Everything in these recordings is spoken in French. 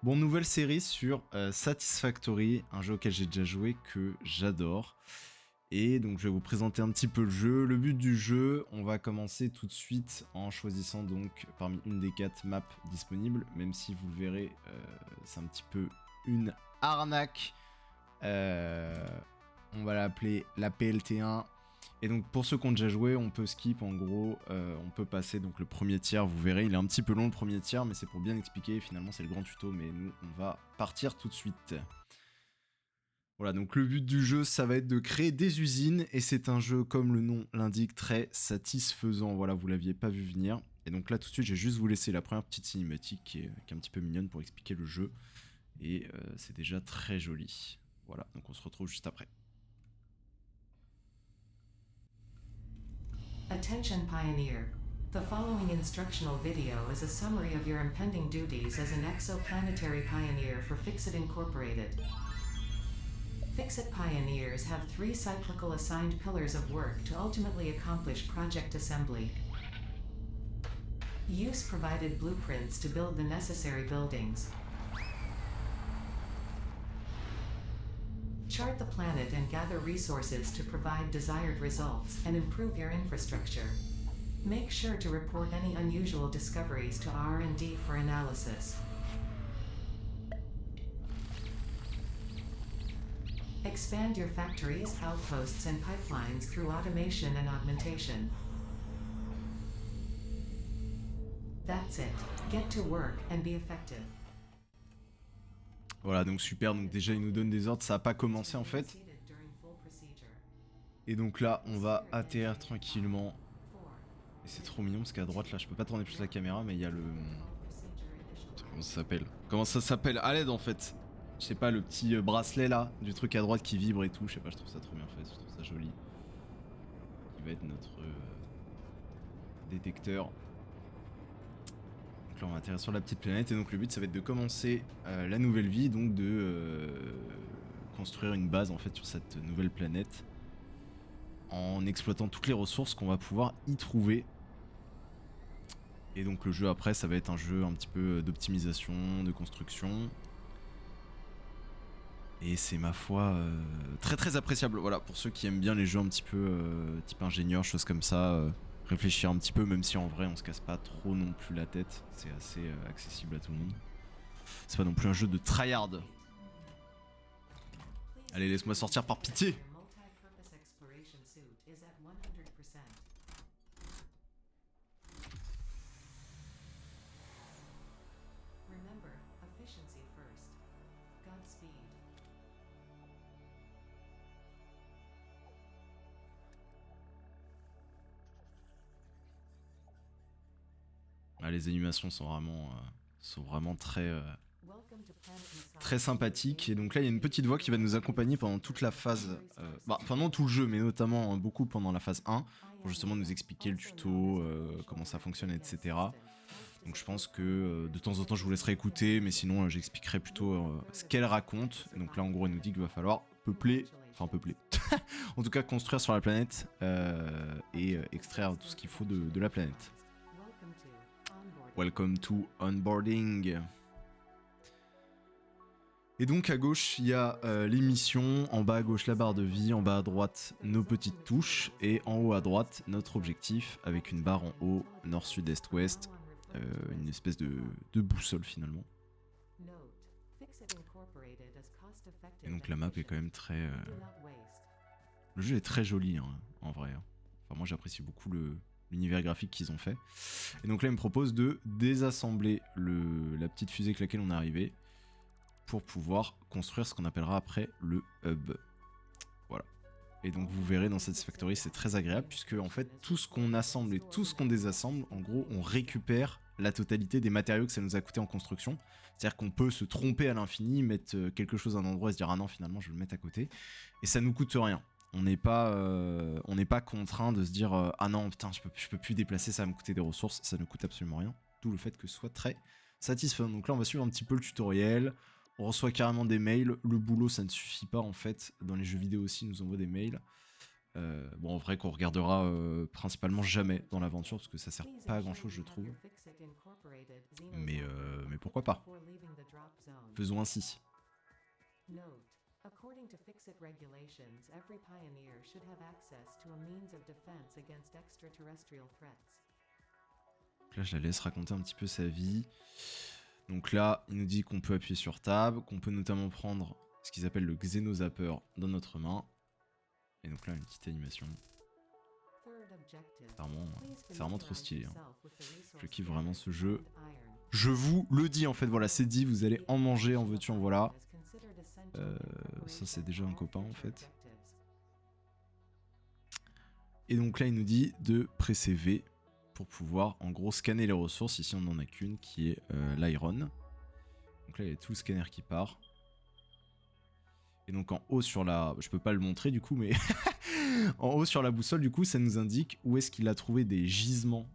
Bon, nouvelle série sur Satisfactory, un jeu auquel j'ai déjà joué, que j'adore. Et donc je vais vous présenter un petit peu le jeu. Le but du jeu, on va commencer tout de suite en choisissant donc parmi une des 4 maps disponibles, même si vous le verrez, c'est un petit peu une arnaque. On va l'appeler la PLT1. Et donc pour ceux qui ont déjà joué, on peut skip en gros, on peut passer donc le premier tiers, vous verrez, il est un petit peu long le premier tiers, mais c'est pour bien expliquer, finalement c'est le grand tuto, mais nous on va partir tout de suite. Voilà, donc le but du jeu, ça va être de créer des usines, et c'est un jeu, comme le nom l'indique, très satisfaisant, voilà, vous l'aviez pas vu venir. Et donc là tout de suite, je vais juste vous laisser la première petite cinématique qui est un petit peu mignonne pour expliquer le jeu, et c'est déjà très joli. Voilà, donc on se retrouve juste après. Attention Pioneer. The following instructional video is a summary of your impending duties as an exoplanetary pioneer for Fixit Incorporated. Fixit pioneers have 3 cyclical assigned pillars of work to ultimately accomplish project assembly. Use provided blueprints to build the necessary buildings. Chart the planet and gather resources to provide desired results and improve your infrastructure. Make sure to report any unusual discoveries to R&D for analysis. Expand your factories, outposts, and pipelines through automation and augmentation. That's it. Get to work and be effective. Voilà, donc super, donc déjà il nous donne des ordres, ça a pas commencé en fait. Et donc là, on va atterrir tranquillement. Et c'est trop mignon parce qu'à droite là, je peux pas tourner plus la caméra, mais il y a le... Comment ça s'appelle? Comment ça s'appelle? À l'aide en fait. Je sais pas, le petit bracelet là, du truc à droite qui vibre et tout, je sais pas, je trouve ça trop bien fait, je trouve ça joli. Qui va être notre détecteur. Donc là on va atterrir sur la petite planète et donc le but ça va être de commencer la nouvelle vie, donc de construire une base en fait sur cette nouvelle planète en exploitant toutes les ressources qu'on va pouvoir y trouver. Et donc le jeu après ça va être un jeu un petit peu d'optimisation, de construction. Et c'est ma foi très très appréciable, voilà, pour ceux qui aiment bien les jeux un petit peu type ingénieur, choses comme ça, réfléchir un petit peu, même si en vrai on se casse pas trop non plus la tête, c'est assez accessible à tout le monde. C'est pas non plus un jeu de tryhard. Allez, laisse-moi sortir par pitié. Remember, efficiency first. Godspeed. Ah, les animations sont vraiment très sympathiques. Et donc là, il y a une petite voix qui va nous accompagner pendant toute la phase, pendant tout le jeu, mais notamment beaucoup pendant la phase 1, pour justement nous expliquer le tuto, comment ça fonctionne, etc. Donc je pense que de temps en temps, je vous laisserai écouter, mais sinon, j'expliquerai plutôt ce qu'elle raconte. Et donc là, en gros, elle nous dit qu'il va falloir peupler, en tout cas construire sur la planète et extraire tout ce qu'il faut de la planète. Welcome to onboarding. Et donc à gauche il y a les missions, en bas à gauche la barre de vie, en bas à droite nos petites touches, et en haut à droite notre objectif avec une barre en haut, nord, sud, est, ouest, une espèce de boussole finalement. Et donc la map est quand même très... Le jeu est très joli hein, en vrai. Enfin moi j'apprécie beaucoup l'univers graphique qu'ils ont fait. Et donc là, il me propose de désassembler la petite fusée avec laquelle on est arrivé pour pouvoir construire ce qu'on appellera après le hub. Voilà. Et donc vous verrez dans Satisfactory, c'est très agréable puisque en fait, tout ce qu'on assemble et tout ce qu'on désassemble, en gros, on récupère la totalité des matériaux que ça nous a coûté en construction. C'est-à-dire qu'on peut se tromper à l'infini, mettre quelque chose à un endroit et se dire « Ah non, finalement, je vais le mettre à côté ». Et ça nous coûte rien. On n'est pas contraint de se dire ah non putain je peux plus déplacer, ça va me coûter des ressources, ça ne coûte absolument rien. D'où le fait que ce soit très satisfaisant. Donc là on va suivre un petit peu le tutoriel, on reçoit carrément des mails, le boulot ça ne suffit pas en fait, dans les jeux vidéo aussi ils nous envoient des mails. Bon, en vrai, qu'on regardera principalement jamais dans l'aventure, parce que ça sert pas à grand chose, je trouve. Mais pourquoi pas. Faisons ainsi. According to Fixit regulations, every pioneer should have access to a means of defense against extraterrestrial threats. Donc là, je la laisse raconter un petit peu sa vie. Donc là, il nous dit qu'on peut appuyer sur Tab, qu'on peut notamment prendre ce qu'ils appellent le Xenozapper dans notre main. Et donc là, une petite animation. C'est vraiment trop stylé. Hein. Je kiffe vraiment ce jeu. Je vous le dis en fait, voilà, c'est dit, vous allez en manger, en veux-tu, en voilà. Ça c'est déjà un copain en fait. Et donc là il nous dit de presser V pour pouvoir en gros scanner les ressources. Ici on n'en a qu'une qui est l'iron. Donc là il y a tout le scanner qui part. Et donc en haut sur la... Je peux pas le montrer du coup mais... en haut sur la boussole du coup ça nous indique où est-ce qu'il a trouvé des gisements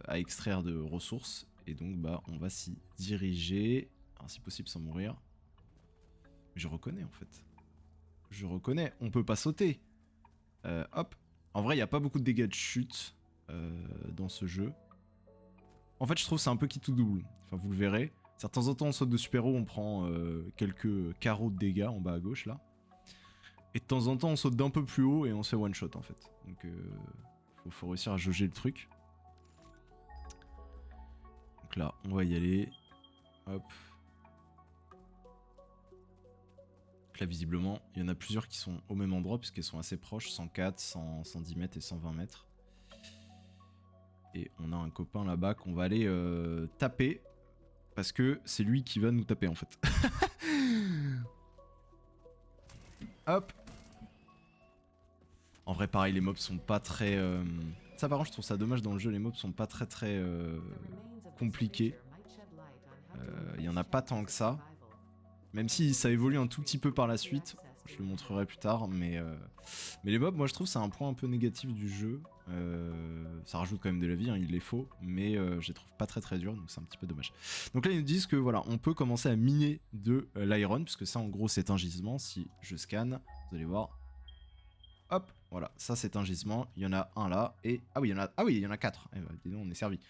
à extraire de ressources. Et donc bah on va s'y diriger. Alors, si possible sans mourir. Je reconnais en fait. Je reconnais. On peut pas sauter. Hop. En vrai, il n'y a pas beaucoup de dégâts de chute dans ce jeu. En fait, je trouve que c'est un peu qui tout double. Enfin, vous le verrez. De temps en temps, on saute de super-héros, on prend quelques carreaux de dégâts en bas à gauche, là. Et de temps en temps, on saute d'un peu plus haut et on se fait one-shot, en fait. Donc, faut réussir à jauger le truc. Donc là, on va y aller. Hop. Là visiblement il y en a plusieurs qui sont au même endroit puisqu'elles sont assez proches, 104, 110 mètres et 120 mètres. Et on a un copain là-bas qu'on va aller taper parce que c'est lui qui va nous taper en fait. Hop. En vrai pareil les mobs sont pas très... Ça par contre je trouve ça dommage dans le jeu, les mobs sont pas très compliqués. Il y en a pas tant que ça. Même si ça évolue un tout petit peu par la suite, je le montrerai plus tard, mais les mobs, moi je trouve c'est un point un peu négatif du jeu. Ça rajoute quand même de la vie, hein, il les faut, mais je les trouve pas très durs, donc c'est un petit peu dommage. Donc là ils nous disent que voilà, on peut commencer à miner de l'iron, puisque ça en gros c'est un gisement. Si je scanne, vous allez voir, hop, voilà, ça c'est un gisement, il y en a un là, et ah oui il y en a 4, eh ben, dis donc, on est servi.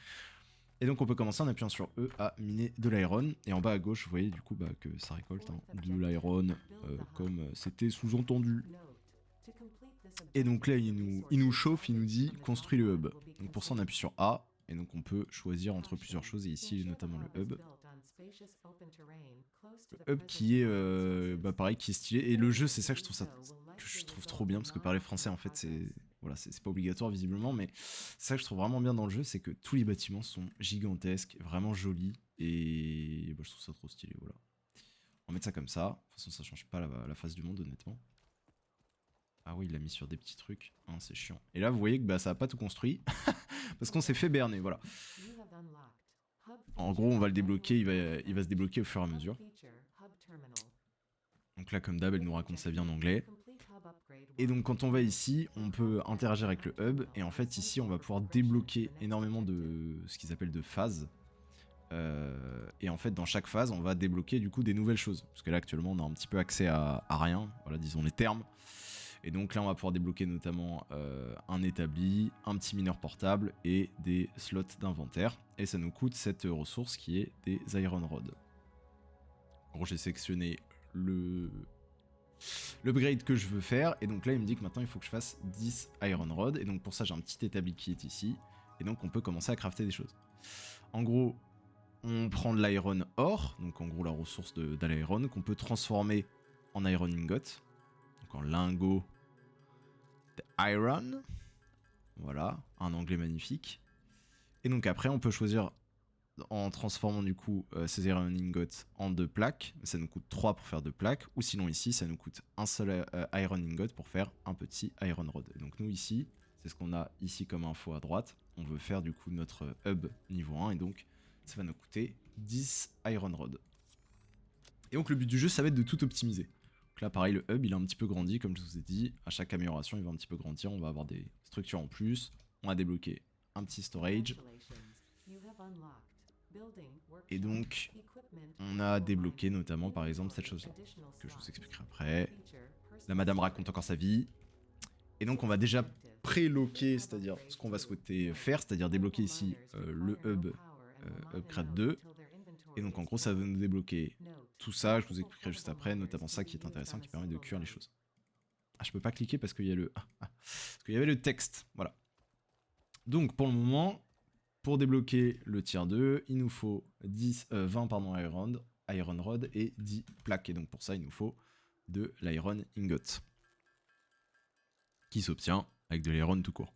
Et donc on peut commencer en appuyant sur E à miner de l'iron. Et en bas à gauche, vous voyez du coup que ça récolte hein, de l'iron, comme c'était sous-entendu. Et donc là, il nous chauffe, il nous dit construis le hub. Donc pour ça, on appuie sur A. Et donc on peut choisir entre plusieurs choses. Et ici, notamment le hub. Le hub qui est pareil, qui est stylé. Et le jeu, c'est ça que je trouve trop bien. Parce que parler français, en fait, c'est... Voilà, c'est pas obligatoire visiblement, mais c'est ça que je trouve vraiment bien dans le jeu, c'est que tous les bâtiments sont gigantesques, vraiment jolis, et je trouve ça trop stylé, voilà. On va mettre ça comme ça, de toute façon ça change pas la face du monde honnêtement. Ah oui, il l'a mis sur des petits trucs, hein, c'est chiant. Et là vous voyez que ça a pas tout construit, parce qu'on s'est fait berner, voilà. En gros on va le débloquer, il va se débloquer au fur et à mesure. Donc là comme d'hab elle nous raconte sa vie en anglais. Et donc quand on va ici, on peut interagir avec le hub, et en fait ici on va pouvoir débloquer énormément de ce qu'ils appellent de phases. Et en fait dans chaque phase on va débloquer du coup des nouvelles choses. Parce que là actuellement on a un petit peu accès à rien, voilà disons les termes. Et donc là on va pouvoir débloquer notamment un établi, un petit mineur portable et des slots d'inventaire. Et ça nous coûte cette ressource qui est des Iron Rods. En gros j'ai sélectionné l'upgrade que je veux faire, et donc là il me dit que maintenant il faut que je fasse 10 Iron Rod, et donc pour ça j'ai un petit établi qui est ici, et donc on peut commencer à crafter des choses. En gros, on prend de l'iron ore, donc en gros la ressource de l'iron, qu'on peut transformer en iron ingot, donc en lingot d'iron, voilà, un anglais magnifique. Et donc après on peut choisir en transformant du coup ces iron ingots en 2 plaques, ça nous coûte 3 pour faire 2 plaques, ou sinon ici ça nous coûte un seul iron ingot pour faire un petit iron rod. Et donc nous ici, c'est ce qu'on a ici comme info à droite, on veut faire du coup notre hub niveau 1, et donc ça va nous coûter 10 iron rod. Et donc le but du jeu ça va être de tout optimiser. Donc là pareil le hub il a un petit peu grandi comme je vous ai dit, à chaque amélioration il va un petit peu grandir, on va avoir des structures en plus, on va débloquer un petit storage. Et donc, on a débloqué notamment par exemple cette chose-là, que je vous expliquerai après. La madame raconte encore sa vie. Et donc on va déjà préloquer, c'est-à-dire ce qu'on va souhaiter faire, c'est-à-dire débloquer ici le hub upgrade 2. Et donc en gros ça va nous débloquer tout ça, je vous expliquerai juste après, notamment ça qui est intéressant, qui permet de cuire les choses. Ah, je peux pas cliquer parce qu'il y a le... parce qu'il y avait le texte, voilà. Donc pour le moment, pour débloquer le tier 2, il nous faut 20 iron rod et 10 plaques. Et donc pour ça, il nous faut de l'iron ingot, qui s'obtient avec de l'iron tout court.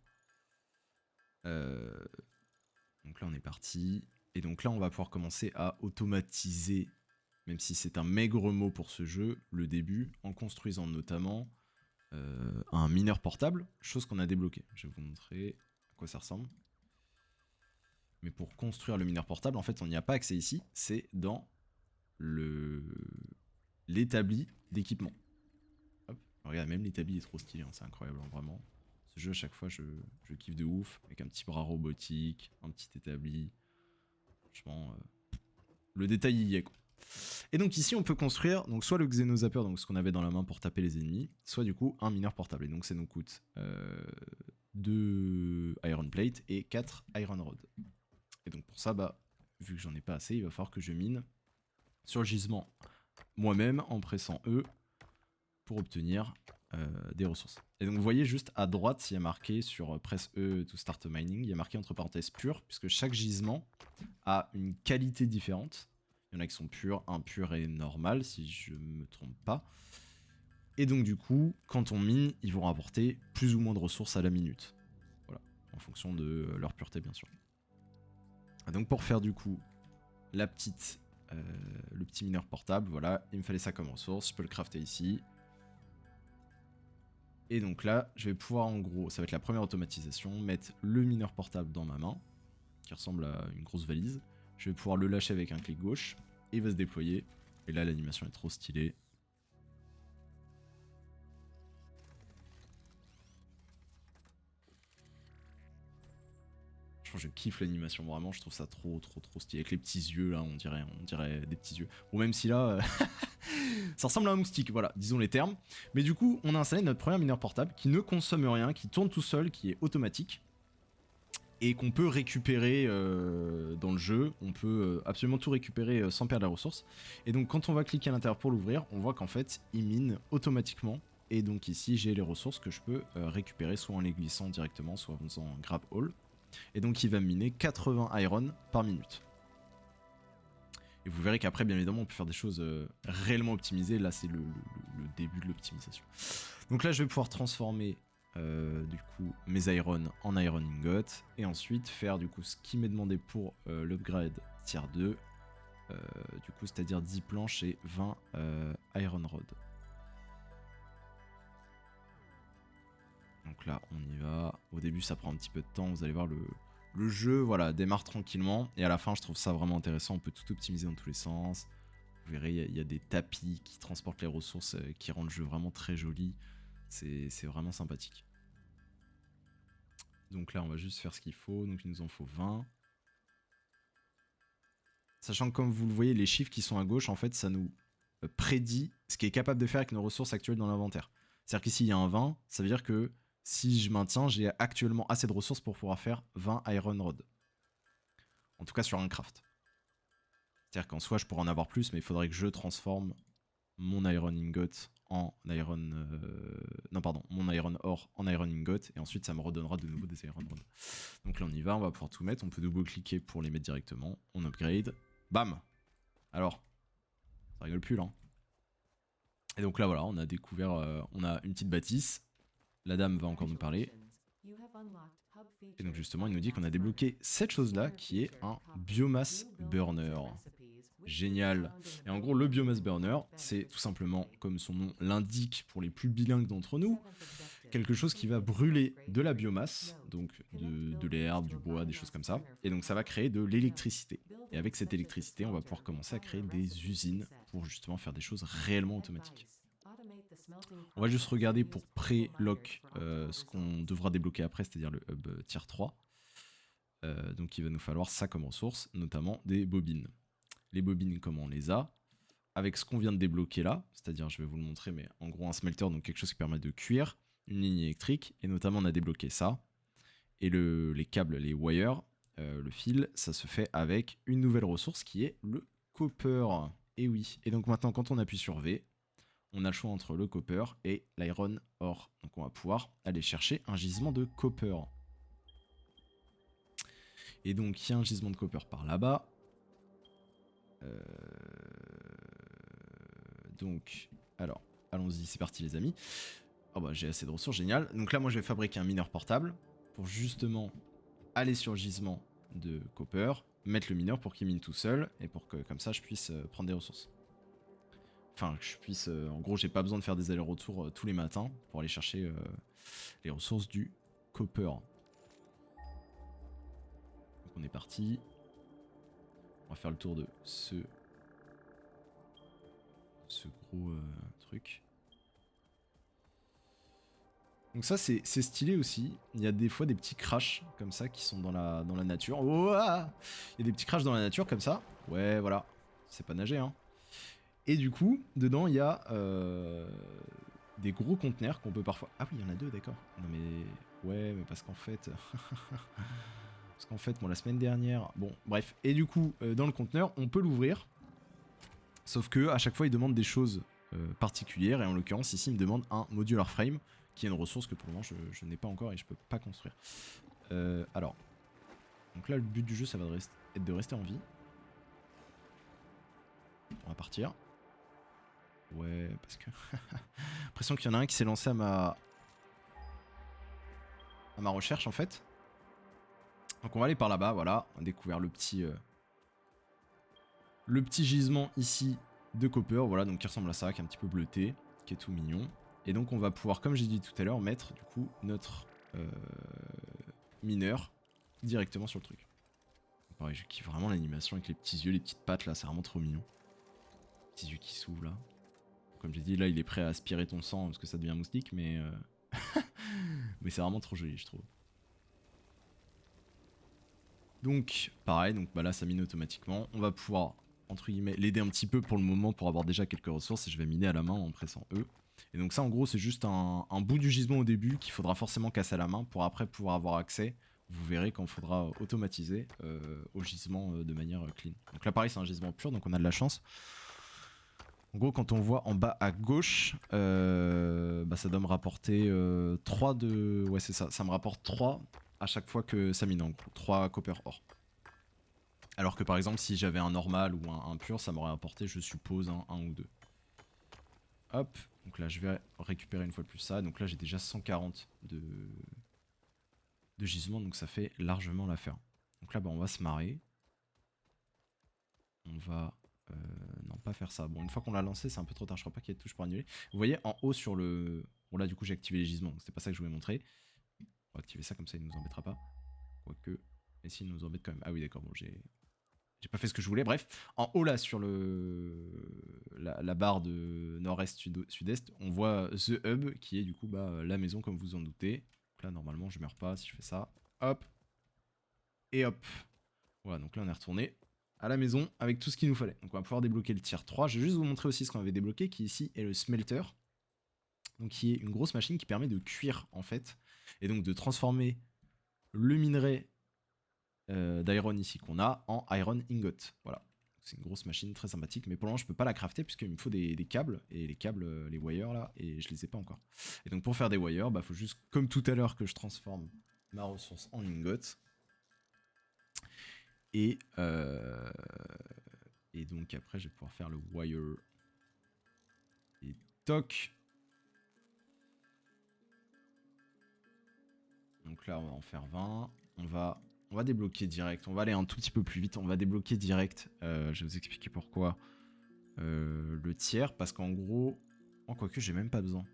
Donc là, on est parti. Et donc là, on va pouvoir commencer à automatiser, même si c'est un maigre mot pour ce jeu, le début, en construisant notamment un mineur portable, chose qu'on a débloqué. Je vais vous montrer à quoi ça ressemble. Mais pour construire le mineur portable, en fait, on n'y a pas accès ici, c'est dans l'établi d'équipement. Regarde, même l'établi est trop stylé, hein, c'est incroyable, hein, vraiment. Ce jeu, à chaque fois, je kiffe de ouf, avec un petit bras robotique, un petit établi. Franchement, le détail y est, quoi. Et donc ici, on peut construire donc soit le Xenozapper, donc ce qu'on avait dans la main pour taper les ennemis, soit du coup un mineur portable. Et donc ça nous coûte 2 iron plate et 4 iron rod. Et donc pour ça, bah, vu que j'en ai pas assez, il va falloir que je mine sur le gisement moi-même en pressant E pour obtenir des ressources. Et donc vous voyez juste à droite, il y a marqué sur press E to start mining, il y a marqué entre parenthèses pur, puisque chaque gisement a une qualité différente. Il y en a qui sont purs, impurs et normal, si je me trompe pas. Et donc du coup, quand on mine, ils vont rapporter plus ou moins de ressources à la minute. Voilà, en fonction de leur pureté bien sûr. Et donc pour faire du coup le petit mineur portable, voilà, il me fallait ça comme ressource, je peux le crafter ici. Et donc là, je vais pouvoir en gros, ça va être la première automatisation, mettre le mineur portable dans ma main, qui ressemble à une grosse valise. Je vais pouvoir le lâcher avec un clic gauche, et il va se déployer. Et là, l'animation est trop stylée. Je kiffe l'animation, vraiment, je trouve ça trop stylé. Avec les petits yeux, là, on dirait des petits yeux. Ou même si là, ça ressemble à un moustique, voilà, disons les termes. Mais du coup, on a installé notre premier mineur portable qui ne consomme rien, qui tourne tout seul, qui est automatique. Et qu'on peut récupérer dans le jeu. On peut absolument tout récupérer sans perdre la ressource. Et donc, quand on va cliquer à l'intérieur pour l'ouvrir, on voit qu'en fait, il mine automatiquement. Et donc ici, j'ai les ressources que je peux récupérer, soit en les glissant directement, soit en faisant un grab haul. Et donc il va miner 80 iron par minute. Et vous verrez qu'après, bien évidemment, on peut faire des choses réellement optimisées. Là, c'est le début de l'optimisation. Donc là, je vais pouvoir transformer du coup mes iron en iron ingot. Et ensuite faire du coup ce qui m'est demandé pour l'upgrade tier 2. Du coup, c'est-à-dire 10 planches et 20 iron rod. Donc là, on y va. Au début, ça prend un petit peu de temps. Vous allez voir, le jeu voilà, démarre tranquillement. Et à la fin, je trouve ça vraiment intéressant. On peut tout optimiser dans tous les sens. Vous verrez, il y a des tapis qui transportent les ressources, qui rendent le jeu vraiment très joli. C'est vraiment sympathique. Donc là, on va juste faire ce qu'il faut. Donc il nous en faut 20. Sachant que comme vous le voyez, les chiffres qui sont à gauche, en fait, ça nous prédit ce qui est capable de faire avec nos ressources actuelles dans l'inventaire. C'est-à-dire qu'ici, il y a un 20. Ça veut dire que si je maintiens, j'ai actuellement assez de ressources pour pouvoir faire 20 iron rod. En tout cas sur un craft. C'est-à-dire qu'en soi, je pourrais en avoir plus, mais il faudrait que je transforme mon iron ingot en iron... non, pardon, mon iron ore en iron ingot, et ensuite ça me redonnera de nouveau des iron rod. Donc là, on y va, on va pouvoir tout mettre. On peut double-cliquer pour les mettre directement. On upgrade. Bam! Alors, ça rigole plus, là. Et donc là, voilà, on a découvert... on a une petite bâtisse. La dame va encore nous parler. Et donc justement, il nous dit qu'on a débloqué cette chose-là qui est un biomass burner. Génial. Et en gros, le biomass burner, c'est tout simplement, comme son nom l'indique pour les plus bilingues d'entre nous, quelque chose qui va brûler de la biomasse, donc de l'herbe, du bois, des choses comme ça. Et donc ça va créer de l'électricité. Et avec cette électricité, on va pouvoir commencer à créer des usines pour justement faire des choses réellement automatiques. On va juste regarder pour pré-lock ce qu'on devra débloquer après, c'est-à-dire le hub tier 3. Donc il va nous falloir ça comme ressource, notamment des bobines. Les bobines, comment on les a? Avec ce qu'on vient de débloquer là, c'est-à-dire, je vais vous le montrer, mais en gros un smelter, donc quelque chose qui permet de cuire. une ligne électrique, et notamment on a débloqué ça. Et les câbles, les wires, le fil, ça se fait avec une nouvelle ressource qui est le copper. Et oui. Et donc maintenant, quand on appuie sur V, on a le choix entre le copper et l'iron ore. Donc on va pouvoir aller chercher un gisement de copper. Et donc il y a un gisement de copper par là-bas. Donc, alors, allons-y, c'est parti les amis. Oh bah j'ai assez de ressources, génial. Donc là moi je vais fabriquer un mineur portable pour justement aller sur le gisement de copper, mettre le mineur pour qu'il mine tout seul et pour que comme ça je puisse prendre des ressources. Enfin que je puisse, en gros j'ai pas besoin de faire des allers-retours tous les matins pour aller chercher les ressources du copper. Donc on est parti. On va faire le tour de ce gros truc. Donc ça c'est stylé aussi, il y a des fois des petits crashs comme ça qui sont dans la nature. Oh, ah, il y a des petits crashs dans la nature comme ça, ouais voilà, c'est pas nager hein. Et du coup, dedans il y a des gros conteneurs qu'on peut parfois... Ah oui il y en a deux d'accord. Non mais... Ouais mais parce qu'en fait... bon la semaine dernière... Bon bref, et du coup dans le conteneur on peut l'ouvrir. Sauf que à chaque fois il demande des choses particulières et en l'occurrence ici il me demande un modular frame qui est une ressource que pour le moment je n'ai pas encore et je peux pas construire. Alors, donc là le but du jeu ça va être de rester en vie. On va partir. Ouais, parce que... l'impression qu'il y en a un qui s'est lancé à ma recherche en fait. Donc on va aller par là-bas, voilà. On a découvert le petit gisement ici de copper, voilà, donc qui ressemble à ça, qui est un petit peu bleuté, qui est tout mignon. Et donc on va pouvoir, comme j'ai dit tout à l'heure, mettre du coup notre mineur directement sur le truc. Pareil, je kiffe vraiment l'animation avec les petits yeux, les petites pattes là, c'est vraiment trop mignon. Petits yeux qui s'ouvrent là. Comme j'ai dit, là il est prêt à aspirer ton sang parce que ça devient moustique, mais mais c'est vraiment trop joli, je trouve. Donc pareil, donc bah là ça mine automatiquement. On va pouvoir entre guillemets l'aider un petit peu pour le moment pour avoir déjà quelques ressources et je vais miner à la main en pressant E. Et donc ça en gros c'est juste un bout du gisement au début qu'il faudra forcément casser à la main pour après pouvoir avoir accès, vous verrez quand il faudra automatiser au gisement de manière clean. Donc là pareil c'est un gisement pur donc on a de la chance. En gros quand on voit en bas à gauche, bah, ça doit me rapporter 3 de... Ouais c'est ça, ça me rapporte 3 à chaque fois que ça mine en gros, 3 copper or. Alors que par exemple si j'avais un normal ou un pur ça m'aurait apporté je suppose un 1 ou 2. Hop, donc là je vais récupérer une fois de plus ça, donc là j'ai déjà 140 de gisement, donc ça fait largement l'affaire. Donc là bah, on va se marrer. On va... non pas faire ça, bon une fois qu'on l'a lancé c'est un peu trop tard, je crois pas qu'il y ait de touche pour annuler. Vous voyez en haut sur le... Bon là du coup j'ai activé les gisements, donc c'était pas ça que je voulais montrer. On va activer ça comme ça il nous embêtera pas. Quoique, et s'il nous embête quand même. Ah oui d'accord, bon j'ai pas fait ce que je voulais, bref. En haut là sur la barre de nord-est sud-est, on voit The Hub qui est du coup bah, la maison comme vous en doutez. Donc là normalement je meurs pas si je fais ça. Hop. Et hop. Voilà donc là on est retourné à la maison avec tout ce qu'il nous fallait. Donc on va pouvoir débloquer le tier 3. Je vais juste vous montrer aussi ce qu'on avait débloqué qui ici est le smelter. Donc qui est une grosse machine qui permet de cuire en fait. Et donc de transformer le minerai d'iron ici qu'on a en iron ingot. Voilà. C'est une grosse machine très sympathique, mais pour le moment je peux pas la crafter puisqu'il me faut des câbles, et les câbles, les wires là, et je les ai pas encore. Et donc pour faire des wires, bah faut juste, comme tout à l'heure, que je transforme ma ressource en ingot. Et donc après je vais pouvoir faire le wire. Et toc. Donc là on va en faire 20. On va débloquer direct, on va aller un tout petit peu plus vite, on va débloquer direct, je vais vous expliquer pourquoi, le tiers, parce qu'en gros, quoique j'ai même pas besoin,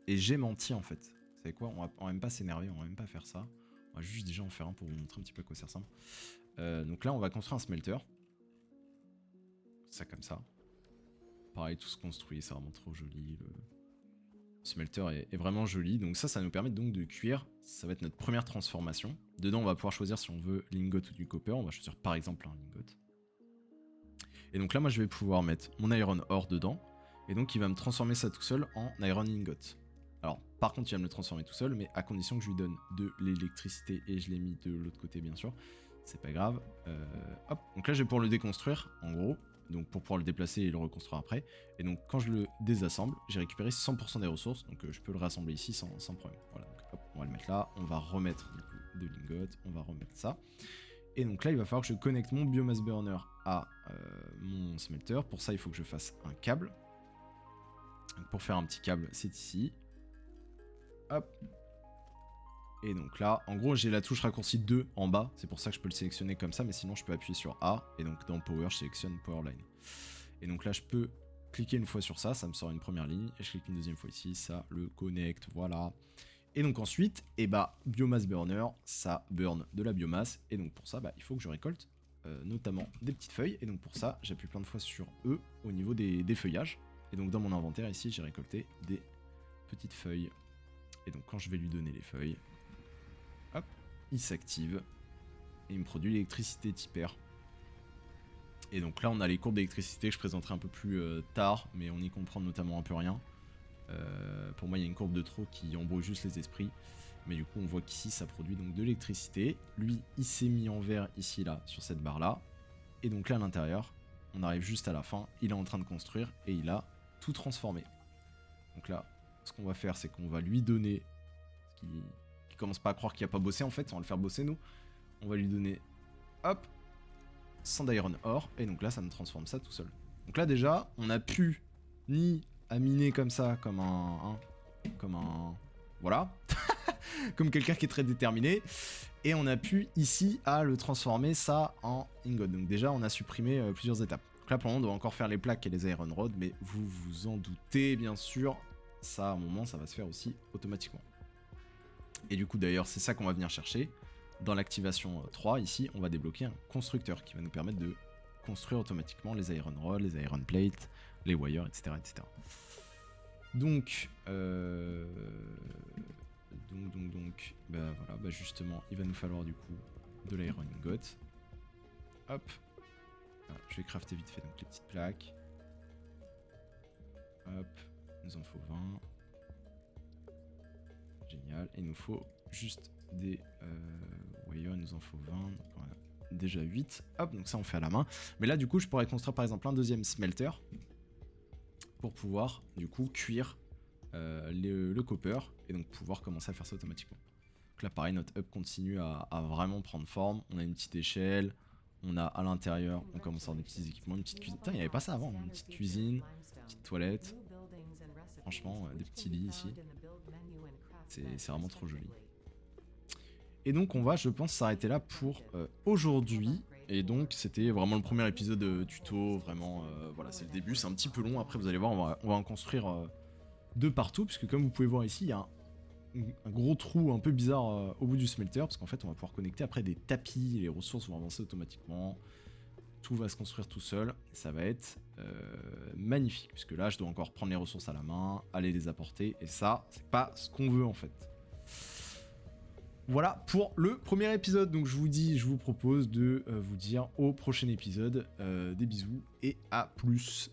et j'ai menti en fait, vous savez quoi, on va même pas s'énerver, on va même pas faire ça, on va juste déjà en faire un pour vous montrer un petit peu à quoi ça ressemble. Donc là on va construire un smelter, ça comme ça, pareil tout se construit, c'est vraiment trop joli, le smelter est vraiment joli, donc ça nous permet donc de cuire, ça va être notre première transformation. Dedans on va pouvoir choisir si on veut l'ingot ou du copper, on va choisir par exemple un lingot. Et donc là moi je vais pouvoir mettre mon iron ore dedans, et donc il va me transformer ça tout seul en iron ingot. Alors, par contre, il va me le transformer tout seul, mais à condition que je lui donne de l'électricité, et je l'ai mis de l'autre côté, bien sûr. C'est pas grave. Hop, donc là, je vais pouvoir le déconstruire, en gros. Donc, pour pouvoir le déplacer et le reconstruire après. Et donc, quand je le désassemble, j'ai récupéré 100% des ressources, donc je peux le rassembler ici sans problème. Voilà, donc hop, on va le mettre là. On va remettre, du coup, de lingots. On va remettre ça. Et donc là, il va falloir que je connecte mon biomass burner à mon smelter. Pour ça, il faut que je fasse un câble. Donc, pour faire un petit câble, c'est ici. Hop. Et donc là, en gros, j'ai la touche raccourci 2 en bas. C'est pour ça que je peux le sélectionner comme ça. Mais sinon, je peux appuyer sur A. Et donc, dans Power, je sélectionne Powerline. Et donc là, je peux cliquer une fois sur ça. Ça me sort une première ligne. Et je clique une deuxième fois ici. Ça le connecte. Voilà. Et donc ensuite, biomass burner, ça burn de la biomasse. Et donc pour ça, il faut que je récolte notamment des petites feuilles. Et donc pour ça, j'appuie plein de fois sur E au niveau des feuillages. Et donc dans mon inventaire ici, j'ai récolté des petites feuilles. Et donc quand je vais lui donner les feuilles, hop, il s'active. Et il me produit l'électricité type R. Et donc là, on a les courbes d'électricité que je présenterai un peu plus tard, mais on y comprend notamment un peu rien. Pour moi, il y a une courbe de trop qui embrouille juste les esprits. Mais du coup, on voit qu'ici, ça produit donc de l'électricité. Lui, il s'est mis en vert ici, là, sur cette barre-là. Et donc là, à l'intérieur, on arrive juste à la fin. Il est en train de construire et il a tout transformé. Donc là, ce qu'on va faire, c'est qu'on va lui donner... Qui commence pas à croire qu'il a pas bossé, en fait. On va le faire bosser, nous. On va lui donner... Hop, 100 d'iron ore. Et donc là, ça me transforme ça tout seul. Donc là, déjà, on a pu ni... à miner comme ça, comme un voilà, comme quelqu'un qui est très déterminé, et on a pu ici à le transformer ça en ingot. Donc déjà on a supprimé plusieurs étapes. Donc là pour le moment on doit encore faire les plaques et les iron rods, mais vous vous en doutez bien sûr, ça à un moment ça va se faire aussi automatiquement. Et du coup d'ailleurs c'est ça qu'on va venir chercher. Dans l'activation 3 ici on va débloquer un constructeur qui va nous permettre de construire automatiquement les iron rods, les iron plates, les wires, etc. etc. Donc, voilà, justement, il va nous falloir du coup de l'iron ingot. Hop, voilà, je vais crafter vite fait donc les petites plaques. Hop, il nous en faut 20. Génial, et il nous faut juste des wires, il nous en faut 20. Donc on a déjà 8. Hop, donc ça on fait à la main. Mais là du coup je pourrais construire par exemple un deuxième smelter pour pouvoir du coup cuire le copper et donc pouvoir commencer à faire ça automatiquement. Donc là pareil, notre hub continue à vraiment prendre forme. On a une petite échelle, on a à l'intérieur, on commence à avoir des petits équipements, une petite cuisine. Putain, il n'y avait pas ça avant, une petite cuisine, une petite toilette. Franchement, des petits lits ici. C'est vraiment trop joli. Et donc on va, je pense, s'arrêter là pour aujourd'hui. Et donc c'était vraiment le premier épisode tuto, vraiment, voilà, c'est le début, c'est un petit peu long, après vous allez voir, on va en construire de partout, puisque comme vous pouvez voir ici, il y a un gros trou un peu bizarre au bout du smelter, parce qu'en fait on va pouvoir connecter après des tapis, les ressources vont avancer automatiquement, tout va se construire tout seul, et ça va être magnifique, puisque là je dois encore prendre les ressources à la main, aller les apporter, et ça, c'est pas ce qu'on veut en fait. Voilà pour le premier épisode, donc je vous propose de vous dire au prochain épisode des bisous et à plus.